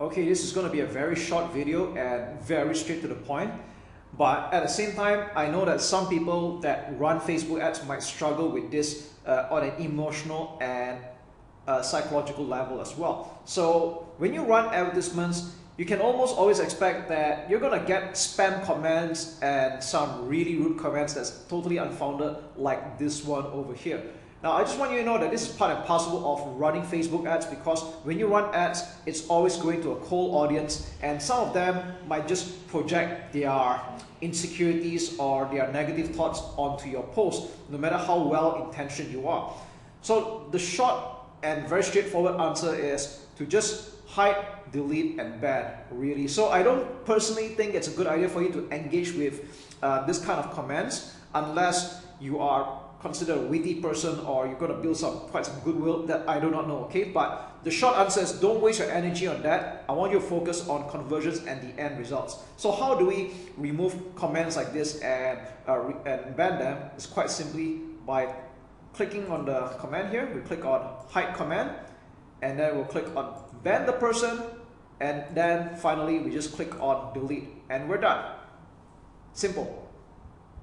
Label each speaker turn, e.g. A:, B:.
A: Okay, this is going to be a very short video and very straight to the point. But at the same time, I know that some people that run Facebook ads might struggle with this on an emotional and psychological level as well. So when you run advertisements, you can almost always expect that you're going to get spam comments and some really rude comments that's totally unfounded, like this one over here. Now, I just want you to know that this is part and parcel of running Facebook ads, because when you run ads, it's always going to a cold audience, and some of them might just project their insecurities or their negative thoughts onto your post, no matter how well intentioned you are. So the short and very straightforward answer is to just hide, delete, and ban, really. So I don't personally think it's a good idea for you to engage with this kind of comments unless you are considered a witty person or you're going to build quite some goodwill. That I do not know, okay? But the short answer is don't waste your energy on that. I want you to focus on conversions and the end results. So how do we remove comments like this and ban them? It's quite simply by clicking on the command here. We click on hide command, and then we'll click on ban the person, and then finally we just click on delete, and we're done. Simple.